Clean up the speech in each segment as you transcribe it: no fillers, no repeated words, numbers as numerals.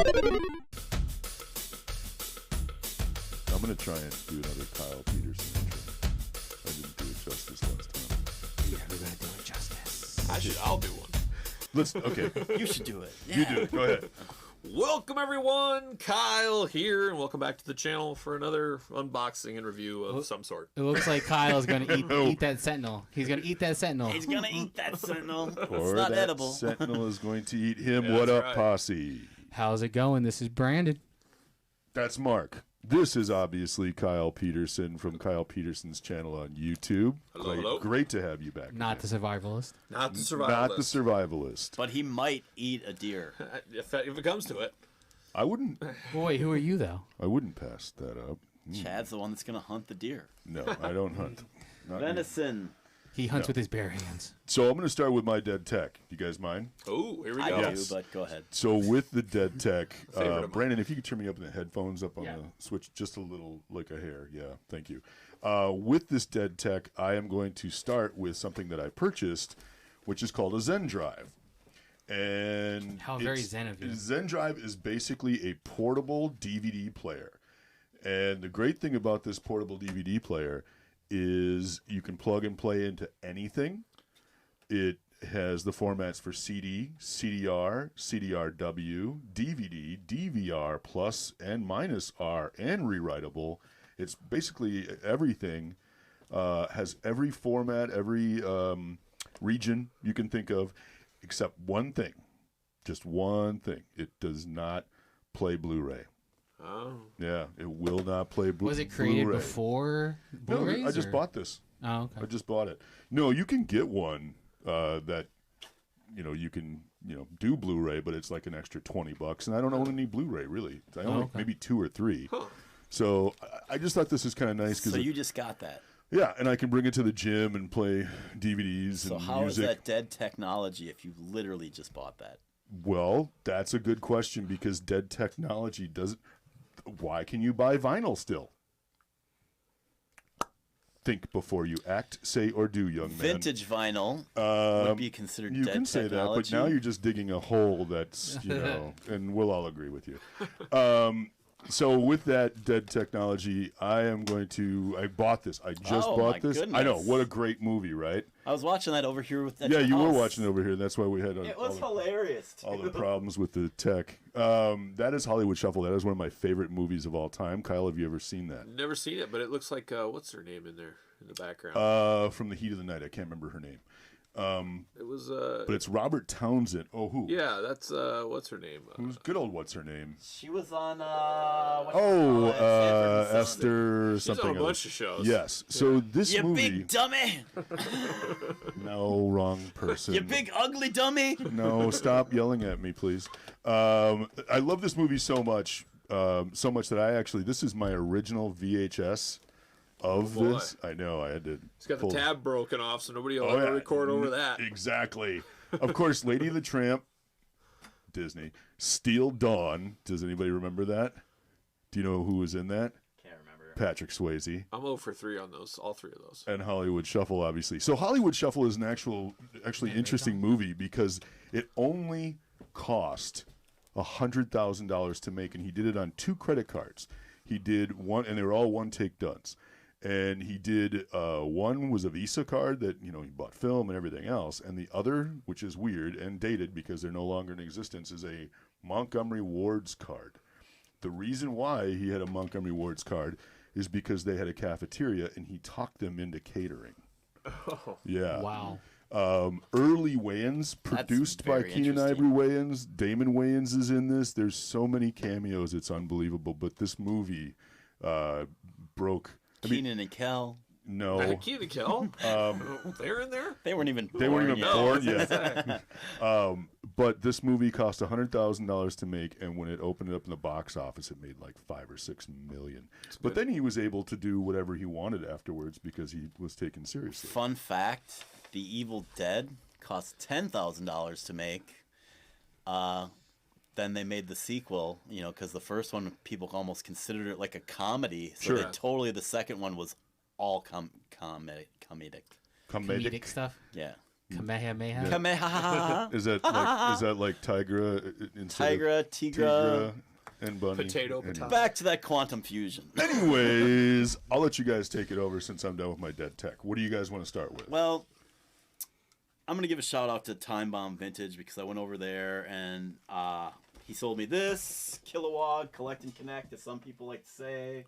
I'm going to try and do another Kyle Peterson intro. I didn't do it justice last time. You're never going to do it justice. I'll do one. Okay. You should do it. You do it. Go ahead. Welcome, everyone. Kyle here, and welcome back to the channel for another unboxing and review of some sort. It looks like Kyle's going to eat that Sentinel. He's going to eat that Sentinel. He's going to eat that Sentinel. Or It's not that edible. Sentinel is going to eat him. Yeah, What that's up, right. Posse? How's it going? This is Brandon. That's Mark. This is obviously Kyle Peterson from Kyle Peterson's channel on YouTube. Hello, hello. Great to have you back. Not the survivalist. Not the survivalist. Not the survivalist. But he might eat a deer. If it comes to it. I wouldn't. Boy, who are you, though? I wouldn't pass that up. Chad's the one that's going to hunt the deer. No, I don't hunt. Not me. Venison. He hunts with his bare hands. So I'm going to start with my dead tech. You guys mind? Oh, here we I go. do, Yes. but go ahead. So with the dead tech, Favorite of mine. Brandon, if you could turn me up in the headphones up on Yeah. the switch just a little, like a hair. Yeah, thank you. With this dead tech, I am going to start with something that I purchased, which is called a Zen Drive. And How very it's- zen of you. Zen Drive is basically a portable DVD player. And the great thing about this portable DVD player is you can plug and play into anything. It has the formats for CD, CDR, CDRW, DVD, DVR, plus and minus R, and rewritable. It's basically everything. Has every format, every region you can think of, except one thing. Just one thing. It does not play Blu-ray. Oh. Yeah, it will not play Blu-ray. Was it created before No, Blu-rays? I just or- bought this. Oh, okay. I just bought it. No, you can get one that you can do Blu-ray, but it's like an extra $20, and I don't own any Blu-ray really. I own like okay. maybe 2 or 3. So I just thought this is kind of nice So because you just got that. yeah, and I can bring it to the gym and play DVDs So and how is music. that dead technology if you literally just bought that? Well, that's a good question because dead technology doesn't. Why can you buy vinyl still? Think before you act, say, or do, young man. Vintage vinyl would be considered You dead can say that, technology. but now you're just digging a hole that's, and we'll all agree with you. So with that dead technology, I bought this. I just Oh, bought my this. goodness. I know, what a great movie, right? I was watching that over here with that. Yeah, you were watching it over here. That's why we had It was hilarious, too. all the problems with the tech. That is Hollywood Shuffle. That is one of my favorite movies of all time. Kyle, have you ever seen that? Never seen it, but it looks like, what's her name in there in the background? From the Heat of the Night. I can't remember her name. It was, But it's Robert Townsend. Oh, who? yeah, that's, what's her name? Who's good old what's her name? She was on, Esther She's something. on a else. bunch of shows. Yes. So this You movie. big dummy! No, wrong person. You big ugly dummy! No, stop yelling at me, please. I love this movie so much that this is my original VHS of boy. this. I know, I had to. It's got the pull- tab broken off, so nobody will Oh, ever yeah. record over that. Exactly. Of course, Lady the Tramp, Disney. Steel Dawn. Does anybody remember that? Do you know who was in that? Can't remember. Patrick Swayze. I'm 0 for 3 on those, all 3 of those. And Hollywood Shuffle, obviously. So Hollywood Shuffle is an actually interesting movie because it only cost $100,000 to make, and he did it on 2 credit cards. He did one, and they were all one-take duns. And he did one was a Visa card that he bought film and everything else, and the other, which is weird and dated because they're no longer in existence, is a Montgomery Ward's card. The reason why he had a Montgomery Ward's card is because they had a cafeteria and he talked them into catering. Oh. Yeah. Wow. Early Wayans, produced by very Keenan interesting. Ivory Wayans. Damon Wayans is in this. There's so many cameos, it's unbelievable. But this movie broke. Keenan and Kel. No. Keenan and Kel? They're in there? They weren't even They weren't even born yet. yet. But this movie cost $100,000 to make, and when it opened up in the box office, it made like $5 or $6 million. But then he was able to do whatever he wanted afterwards because he was taken seriously. Fun fact, The Evil Dead cost $10,000 to make. Then they made the sequel, because the first one, people almost considered it like a comedy. So Sure. the second one was all comedic. Comedic stuff. Yeah. Kamehameha. Kamehameha. Is that like Tigra instead of Tigra. and Bunny? Potato. Back to that quantum fusion. Anyways, I'll let you guys take it over since I'm done with my dead tech. What do you guys want to start with? Well, I'm going to give a shout out to Time Bomb Vintage because I went over there and he sold me this Kilowog Collect and Connect, as some people like to say,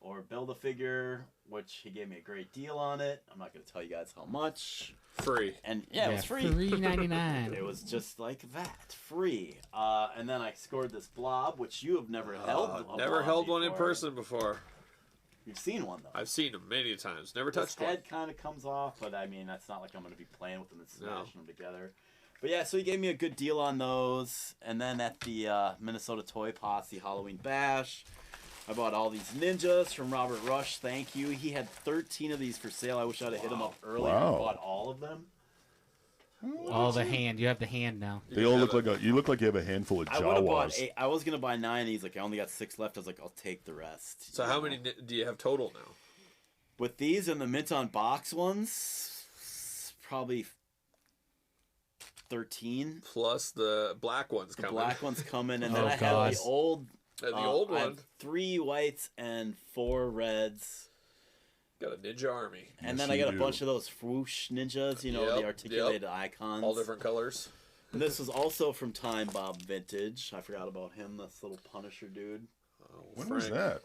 or Build-A-Figure, which he gave me a great deal on it. I'm not going to tell you guys how much. Free. And it was free. $3.99. It was just like that, free. And then I scored this blob, which you have never held. Never held one in person before. You've seen one though. I've seen them many times. Never This touched one. head kind of comes off, but I mean that's not like I'm going to be playing with them and smashing them together. But yeah, so he gave me a good deal on those. And then at the Minnesota Toy Posse Halloween Bash, I bought all these ninjas from Robert Rush. Thank you. He had 13 of these for sale. I wish I'd have hit him up earlier and bought all of them. Oh, the hand. You have the hand now. They all look like you look like you have a handful of I would have bought Jawas. 8. I was going to buy 9. He's like, I only got 6 left. I was like, I'll take the rest. So how many do you have total now? With these and the mint on box ones, probably 13. Plus the black ones The coming. black ones coming, and Oh, then I have God. the old. And the old I one. have 3 whites and 4 reds. Got a ninja army. And Yes, then I got you a bunch of those swoosh ninjas, you know, Yep, the articulated icons. All different colors. And this was also from Time Bomb Vintage. I forgot about him, this little Punisher dude. Oh, When Frank. was that?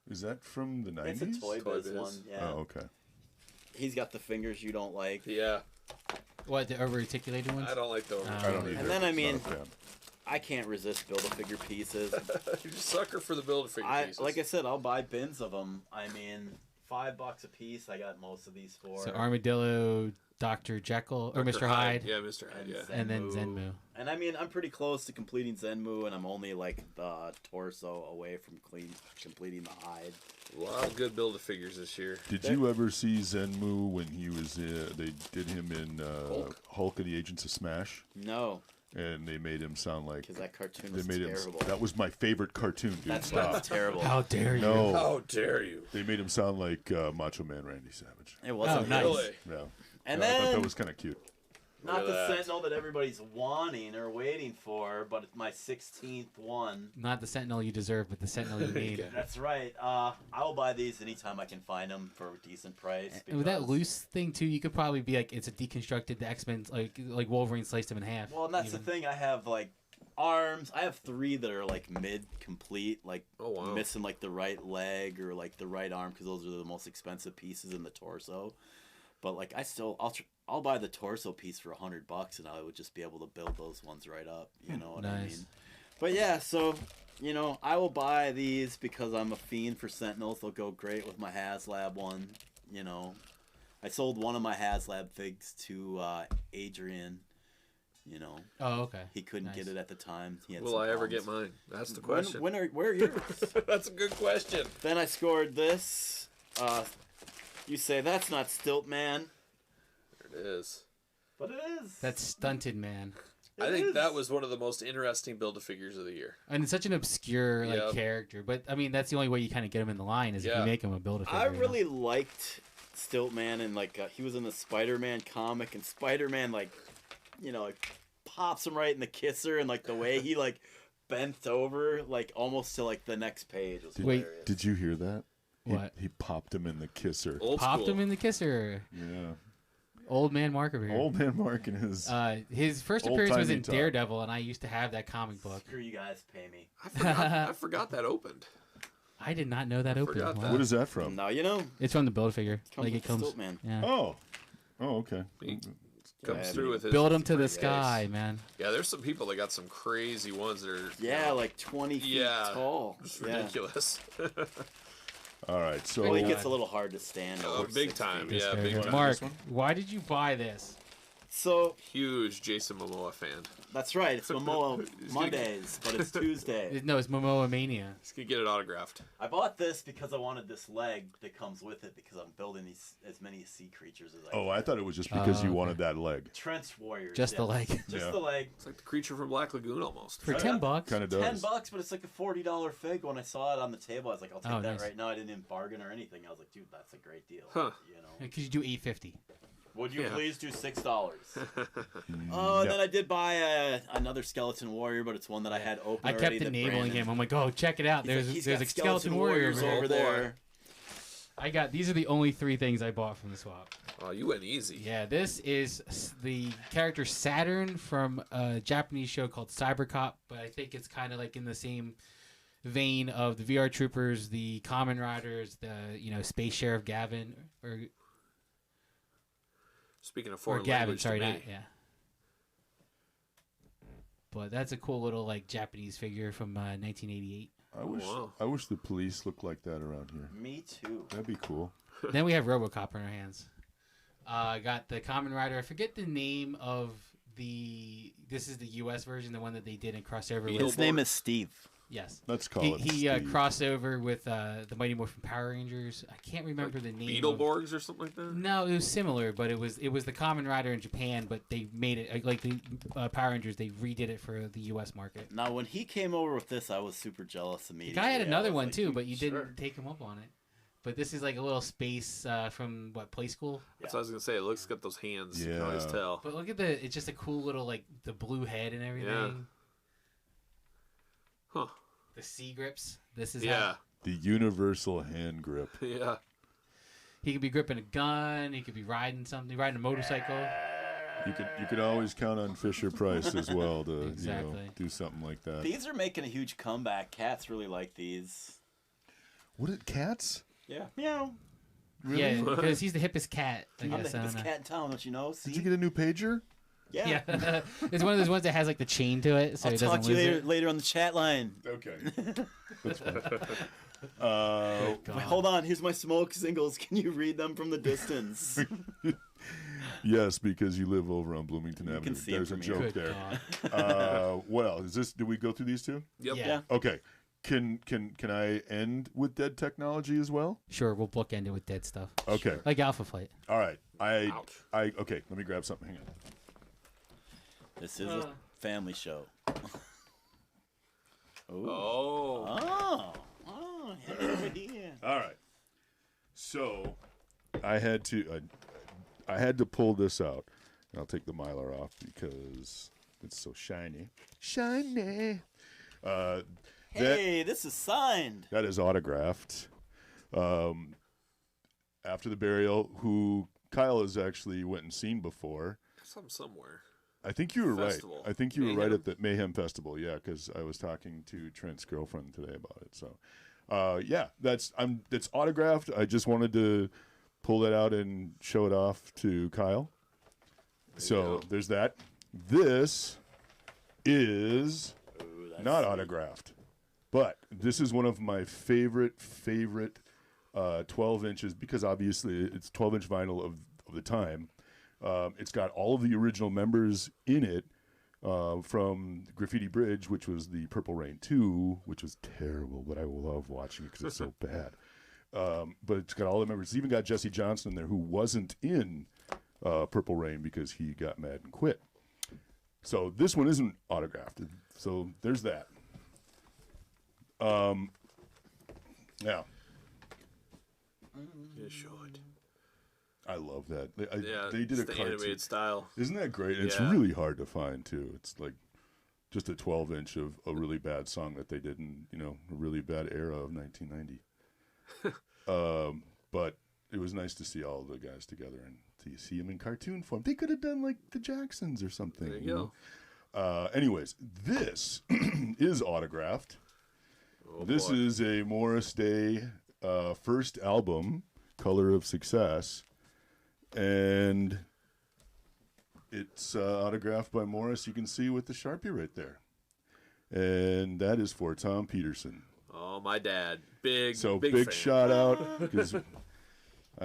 Is that from the 90s? It's a Toybiz Toybiz. one, yeah. Oh, okay. He's got the fingers you don't like. Yeah. What, the over-articulated ones? I don't like those. I don't either. And then, I mean, Not a fan. I can't resist Build-A-Figure pieces. You're a sucker for the Build-A-Figure pieces. Like I said, I'll buy bins of them. I mean, $5 a piece. I got most of these for. So Armadillo, Dr. Jekyll, or Dr. Mr. Hyde, Yeah, Mr. Hyde, yeah. and then Zenmu. And I mean, I'm pretty close to completing Zenmu, and I'm only like the torso away from completing the hide. A lot of good Build-A-Figures this year. Did you ever see Zenmu when he was? They did him in Hulk of the Agents of Smash, No, and they made him sound like because that cartoon they was made terrible. him. That was my favorite cartoon, dude. That's Stop. terrible. How dare you? No, How dare you? they made him sound like Macho Man Randy Savage. It wasn't Oh, nice. Really? Yeah, And I thought then that was kind of cute. not Look the at that. Sentinel that everybody's wanting or waiting for, but it's my 16th one. Not the Sentinel you deserve, but the Sentinel you need. That's right. I will buy these anytime I can find them for a decent price. And with that because- loose thing too, you could probably be like, it's a deconstructed the X-Men, like Wolverine sliced him in half. Well, and that's even. the thing. I have like arms. I have 3 that are like mid complete, like Oh, wow. missing like the right leg or like the right arm because those are the most expensive pieces in the torso. But like I'll buy the torso piece for $100 and I would just be able to build those ones right up. You know what I Nice. mean? But yeah, so you know I will buy these because I'm a fiend for Sentinels. They'll go great with my HasLab one. You know, I sold one of my HasLab figs to Adrian. You know, Oh, okay. he couldn't Nice. get it at the time. He had Will some I ever get problems. mine? That's the question. Where are yours? That's a good question. Then I scored this. You say that's not Stilt Man, There it is. but it is. That's Stunted Man. I It think is. that was one of the most interesting Build-A-Figures of the year. And it's such an obscure Yep. character, but I mean that's the only way you kind of get him in the line is if Yeah. you make him a Build-A-Figure. I you know? really liked Stilt Man, and like he was in the Spider-Man comic, and Spider-Man like pops him right in the kisser, and like the way he like bent over like almost to like the next page was Wait. hilarious. Did you hear that? What? He popped him in the kisser. Old Popped school. him in the kisser. Yeah. Old man Mark over here. Old man Mark and his. His first appearance was in Old-timey talk. Daredevil, and I used to have that comic book. Screw you guys, pay me. I forgot that opened. I did not know that opened. forgot Wow. that. What is that from? Now you know. It's from the Build-A-Figure. Comes Like with it comes. Stilt Man. Yeah. Oh. Oh, okay. He comes Yeah, through with his Build him to the face. sky, man. Yeah, there's some people that got some crazy ones that are Yeah, like 20 feet Yeah. tall. just Yeah. ridiculous. All right. So Well, he God. gets a little hard to stand. Oh, over big 6 time, feet. yeah, This big guy. time. Mark, This one? why did you buy this? So Huge Jason Momoa fan. that's right. It's Momoa Mondays, but it's Tuesday. No, it's Momoa Mania. He's gonna get it autographed. I bought this because I wanted this leg that comes with it because I'm building these as many sea creatures as I can. Oh, I thought it was just because you okay. wanted that leg. Trench Warriors. Just the yes. leg. Just Yeah. the leg. It's like the creature from Black Lagoon almost. For Yeah. $10. Kind of does. $10, but it's like a $40 fig. When I saw it on the table, I was like, I'll take Oh, that nice. right now. I didn't even bargain or anything. I was like, dude, that's a great deal. Huh. You know. Because you do $850. Would you Yeah. please do $6? Oh, and then I did buy another Skeleton Warrior, but it's one that I had open I already. kept that enabling Brandon- him. I'm like, oh, check it out. He's There's got a Skeleton Warrior Warriors over over there. there. These are the only 3 things I bought from the swap. Oh, you went easy. Yeah, this is the character Saturn from a Japanese show called Cybercop, but I think it's kind of like in the same vein of the VR Troopers, the Kamen Riders, the Space Sheriff Gavin, or Speaking of foreign Gavin, language, sorry, to me. not yeah. But that's a cool little like Japanese figure from 1988. Wow. I wish the police looked like that around here. Me too. That'd be cool. Then we have RoboCop in our hands. Got the Kamen Rider. I forget the name of the. This is the U.S. version, the one that they did in crossover. With. His name is Steve. Yes. Let's call it. He Steve. crossed over with the Mighty Morphin Power Rangers. I can't remember the name. Beetleborgs or something like that? No, it was similar, but it was the Kamen Rider in Japan, but they made it like the Power Rangers. They redid it for the U.S. market. Now, when he came over with this, I was super jealous immediately. The guy had I another was one like, too, but you sure. didn't take him up on it. But this is like a little space from Play School. That's what I was going to say. It looks got those hands. You can Yeah. always tell. But look at it's just a cool little like the blue head and everything. Yeah. Huh. The C grips. This is Yeah. how The universal hand grip. Yeah. he could be gripping a gun. He could be riding something, riding a motorcycle. You could always count on Fisher Price as well to Exactly. do something like that. These are making a huge comeback. Cats really like these. What are cats? Yeah. Meow. Really? Yeah, because he's the hippest cat. I I'm the guess. I don't hippest know. cat in town, don't you know? See? Did you get a new pager? Yeah. Yeah, it's one of those ones that has like the chain to it, so I'll he talk doesn't to you lose later, it. later on the chat line. Okay. That's fine. God. Wait, hold on. Here's my smoke signals. Can you read them from the distance? Yes, because you live over on Bloomington Avenue. can see 'em There's a from joke Good there. God. Well, is this? Did we go through these two? Yep. Yeah. Okay. Can I end with dead technology as well? Sure, we'll bookend it with dead stuff. Okay. Like Alpha Flight. All right. Ouch. Okay. Let me grab something. Hang on. This is a family show. Ooh. Oh. Oh, hand over here. All right. So I had to pull this out. And I'll take the Mylar off because it's so shiny. Shiny. Hey, this is signed. That is autographed. After the burial, who Kyle has actually went and seen before. Somewhere. I think you were Festival. right. I think you were right Mayhem? at the Mayhem Festival. Yeah, because I was talking to Trent's girlfriend today about it. So, yeah, it's autographed. I just wanted to pull that out and show it off to Kyle. So there's that. This is Ooh, that's not autographed, but this is one of my favorite 12 inches because obviously it's 12-inch vinyl of the time. It's got all of the original members in it from Graffiti Bridge, which was the Purple Rain 2, which was terrible, but I love watching it because it's so bad. But it's got all the members. It's even got Jesse Johnson in there, who wasn't in Purple Rain because he got mad and quit. So this one isn't autographed. So there's that. Now, You should. I love that. Yeah. They did it's a the cartoon. animated style. Isn't that great? It's Yeah. really hard to find too. It's like just a 12-inch of a really bad song that they did in a really bad era of 1990. But it was nice to see all the guys together and to see them in cartoon form. They could have done like the Jacksons or something. There you go. Anyways, this is autographed. Oh, This boy. is a Morris Day first album, Color of Success. And it's autographed by Morris. You can see with the Sharpie right there. And that is for Tom Peterson. Oh, my dad. Big Big fan. shout out because I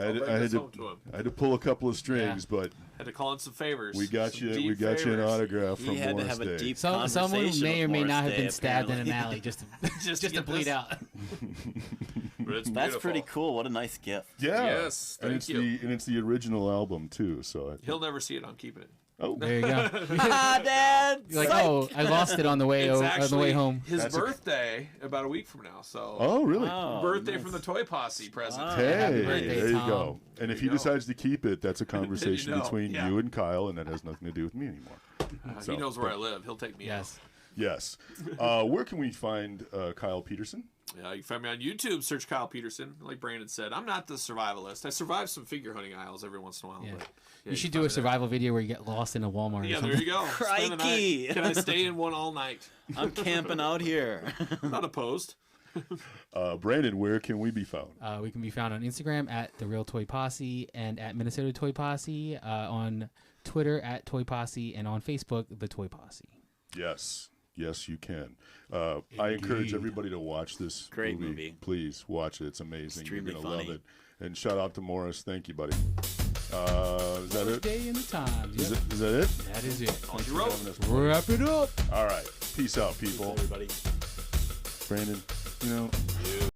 I'll bring this home to him. had to pull a couple of strings, but Had to call in some favors. we got Some you deep you an favors. autograph He from had to Morris have a Day. deep Someone conversation may or with may Morris not have Day, been stabbed in an apparently. alley just Just to get bleed this. out. But it's That's beautiful. pretty cool. What a nice gift. Yeah. Yes, and thank it's you. the original album too. So He'll never see it. I'm keeping it. Oh, There you go. Ah, Dad. You're like, Psych. oh, I lost it on the way It's on the actually way home. his That's birthday about a week from now. So oh, really? Oh, birthday nice. from the Toy Posse present. Wow. Hey, Happy birthday, there you Tom. go. And if There he you go. decides to keep it, that's a conversation know, between yeah. you and Kyle, and that has nothing to do with me anymore. He knows where I live. He'll take me Yes. Yes. Where can we find Kyle Peterson? out. You can find me on YouTube. Search Kyle Peterson. Like Brandon said, I'm not the survivalist. I survive some figure hunting aisles every once in a while. Yeah. But, yeah, You should can do a find me survival video where you get lost in a Walmart. there. or Yeah, something. there you go. Spend the Crikey. night. Can I stay in one all night? I'm camping out here. Not opposed. Brandon, where can we be found? We can be found on Instagram at The Real Toy Posse and at Minnesota Toy Posse, on Twitter at Toy Posse, and on Facebook, The Toy Posse. Yes. Yes, you can. I encourage everybody to watch this Great movie. Please watch it. It's amazing. Extremely You're going to love funny. it. And shout out to Morris. Thank you, buddy. Is that it? Day in the time. Is that it? That is it. On your road. Wrap it up. All right. Peace out, people. Everybody. Brandon, you know,